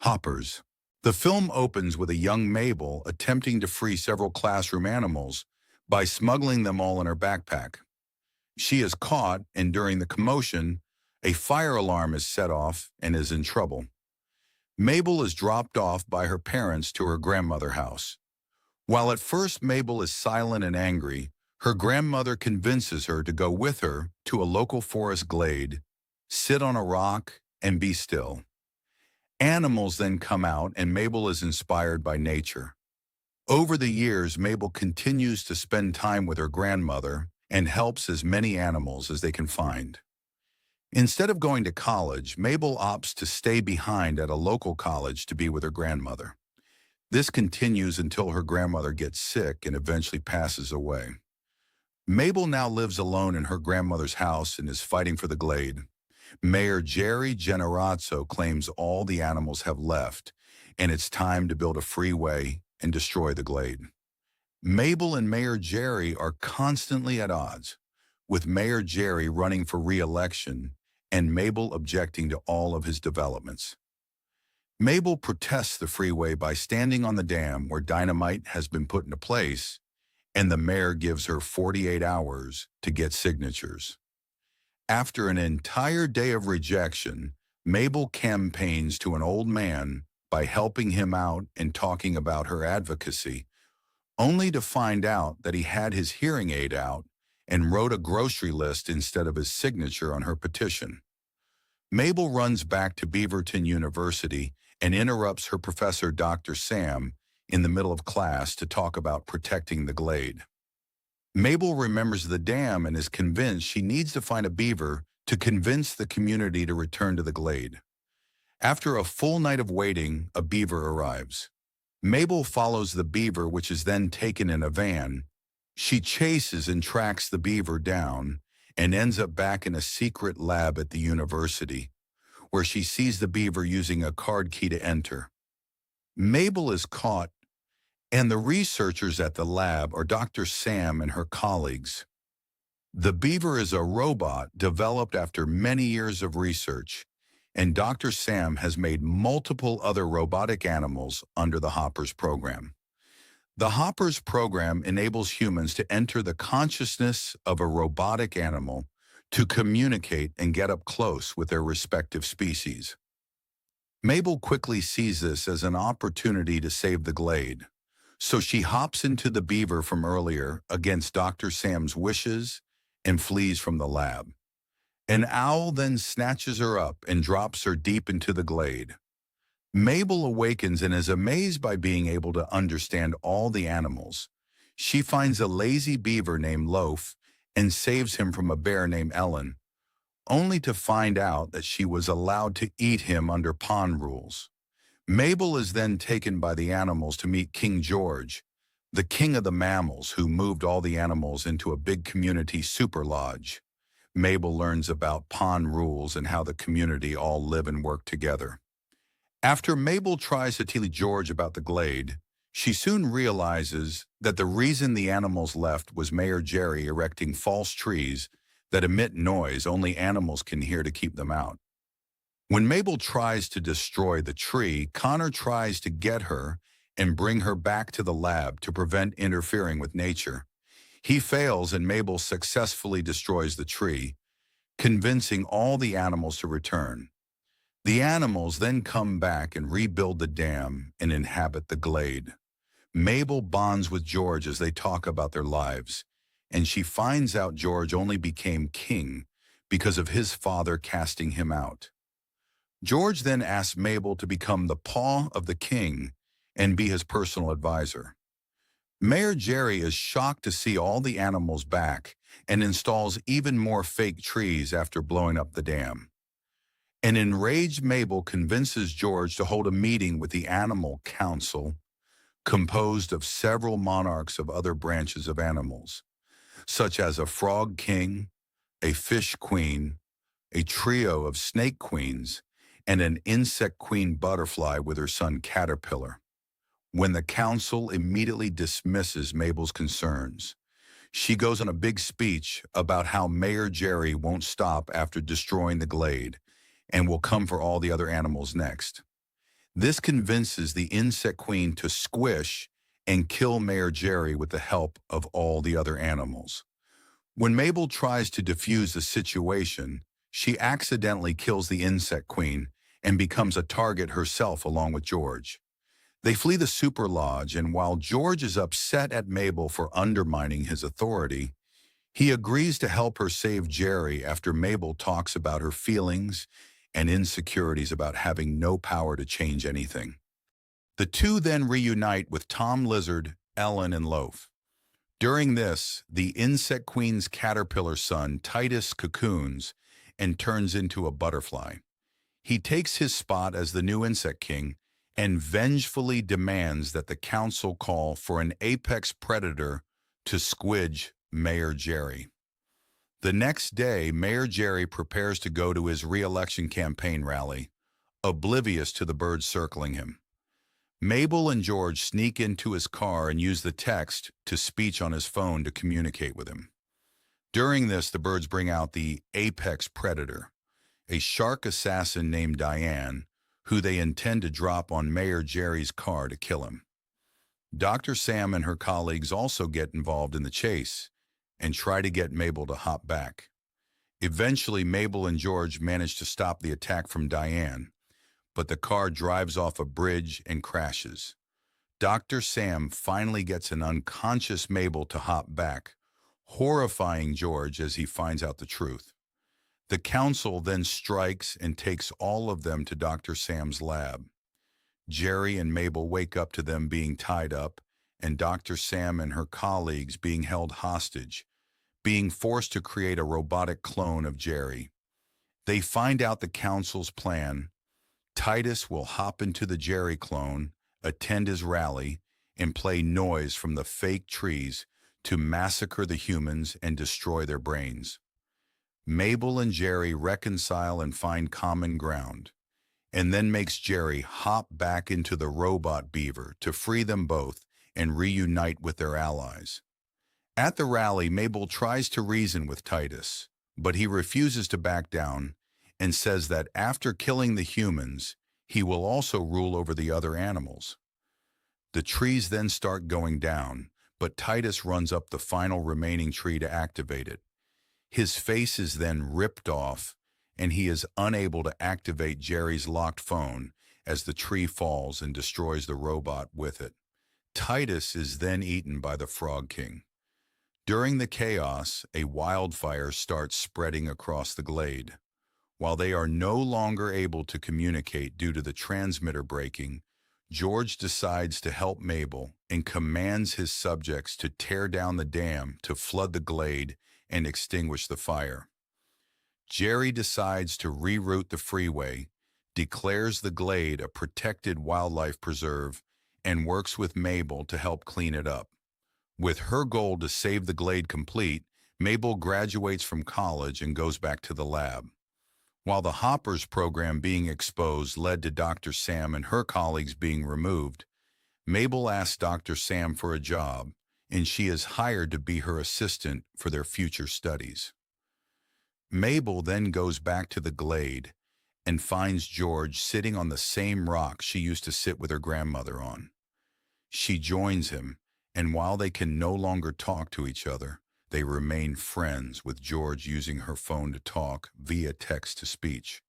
Hoppers. The film opens with a young Mabel attempting to free several classroom animals by smuggling them all in her backpack. She is caught, and during the commotion, a fire alarm is set off and is in trouble. Mabel is dropped off by her parents to her grandmother's house. While at first Mabel is silent and angry, her grandmother convinces her to go with her to a local forest glade, sit on a rock, and be still. Animals then come out, and Mabel is inspired by nature. Over the years, Mabel continues to spend time with her grandmother and helps as many animals as they can find. Instead of going to college, Mabel opts to stay behind at a local college to be with her grandmother. This continues until her grandmother gets sick and eventually passes away. Mabel now lives alone in her grandmother's house and is fighting for the glade. Mayor Jerry Generazzo claims all the animals have left, and it's time to build a freeway and destroy the glade. Mabel and Mayor Jerry are constantly at odds, with Mayor Jerry running for re-election and Mabel objecting to all of his developments. Mabel protests the freeway by standing on the dam where dynamite has been put into place, and the mayor gives her 48 hours to get signatures. After an entire day of rejection, Mabel campaigns to an old man by helping him out and talking about her advocacy, only to find out that he had his hearing aid out and wrote a grocery list instead of his signature on her petition. Mabel runs back to Beaverton University and interrupts her professor, Dr. Sam, in the middle of class to talk about protecting the glade. Mabel remembers the dam and is convinced she needs to find a beaver to convince the community to return to the glade. After a full night of waiting, a beaver arrives. Mabel follows the beaver, which is then taken in a van. She chases and tracks the beaver down and ends up back in a secret lab at the university, where she sees the beaver using a card key to enter. Mabel is caught, and the researchers at the lab are Dr. Sam and her colleagues. The beaver is a robot developed after many years of research, and Dr. Sam has made multiple other robotic animals under the Hoppers program. The Hoppers program enables humans to enter the consciousness of a robotic animal to communicate and get up close with their respective species. Mabel quickly sees this as an opportunity to save the glade, so she hops into the beaver from earlier against Dr. Sam's wishes and flees from the lab. An owl then snatches her up and drops her deep into the glade. Mabel awakens and is amazed by being able to understand all the animals. She finds a lazy beaver named Loaf and saves him from a bear named Ellen, only to find out that she was allowed to eat him under pond rules. Mabel is then taken by the animals to meet King George, the king of the mammals who moved all the animals into a big community super lodge. Mabel learns about pond rules and how the community all live and work together. After Mabel tries to tell George about the glade, she soon realizes that the reason the animals left was Mayor Jerry erecting false trees that emit noise only animals can hear to keep them out. When Mabel tries to destroy the tree, Connor tries to get her and bring her back to the lab to prevent interfering with nature. He fails, and Mabel successfully destroys the tree, convincing all the animals to return. The animals then come back and rebuild the dam and inhabit the glade. Mabel bonds with George as they talk about their lives, and she finds out George only became king because of his father casting him out. George then asks Mabel to become the paw of the king and be his personal advisor. Mayor Jerry is shocked to see all the animals back and installs even more fake trees after blowing up the dam. An enraged Mabel convinces George to hold a meeting with the Animal Council, composed of several monarchs of other branches of animals, such as a frog king, a fish queen, a trio of snake queens, and an insect queen butterfly with her son Caterpillar. When the council immediately dismisses Mabel's concerns, she goes on a big speech about how Mayor Jerry won't stop after destroying the glade and will come for all the other animals next. This convinces the insect queen to squish and kill Mayor Jerry with the help of all the other animals. When Mabel tries to defuse the situation, she accidentally kills the insect queen and becomes a target herself along with George. They flee the super lodge, and while George is upset at Mabel for undermining his authority, he agrees to help her save Jerry after Mabel talks about her feelings and insecurities about having no power to change anything. The two then reunite with Tom Lizard, Ellen, and Loaf. During this, the insect queen's caterpillar son, Titus, cocoons and turns into a butterfly. He takes his spot as the new insect king and vengefully demands that the council call for an apex predator to squidge Mayor Jerry. The next day, Mayor Jerry prepares to go to his re-election campaign rally, oblivious to the birds circling him. Mabel and George sneak into his car and use the text-to-speech on his phone to communicate with him. During this, the birds bring out the apex predator, a shark assassin named Diane, who they intend to drop on Mayor Jerry's car to kill him. Dr. Sam and her colleagues also get involved in the chase and try to get Mabel to hop back. Eventually, Mabel and George manage to stop the attack from Diane, but the car drives off a bridge and crashes. Dr. Sam finally gets an unconscious Mabel to hop back, horrifying George as he finds out the truth. The council then strikes and takes all of them to Dr. Sam's lab. Jerry and Mabel wake up to them being tied up and Dr. Sam and her colleagues being held hostage, being forced to create a robotic clone of Jerry. They find out the council's plan. Titus will hop into the Jerry clone, attend his rally, and play noise from the fake trees to massacre the humans and destroy their brains. Mabel and Jerry reconcile and find common ground, and then makes Jerry hop back into the robot beaver to free them both and reunite with their allies. At the rally, Mabel tries to reason with Titus, but he refuses to back down and says that after killing the humans, he will also rule over the other animals. The trees then start going down, but Titus runs up the final remaining tree to activate it. His face is then ripped off, and he is unable to activate Jerry's locked phone as the tree falls and destroys the robot with it. Titus is then eaten by the Frog King. During the chaos, a wildfire starts spreading across the glade. While they are no longer able to communicate due to the transmitter breaking, George decides to help Mabel and commands his subjects to tear down the dam to flood the glade and extinguish the fire. Jerry decides to reroute the freeway, declares the glade a protected wildlife preserve, and works with Mabel to help clean it up. With her goal to save the glade complete, Mabel graduates from college and goes back to the lab. While the Hoppers program being exposed led to Dr. Sam and her colleagues being removed, Mabel asks Dr. Sam for a job, and she is hired to be her assistant for their future studies. Mabel then goes back to the glade and finds George sitting on the same rock she used to sit with her grandmother on. She joins him, and while they can no longer talk to each other, they remain friends, with George using her phone to talk via text-to-speech.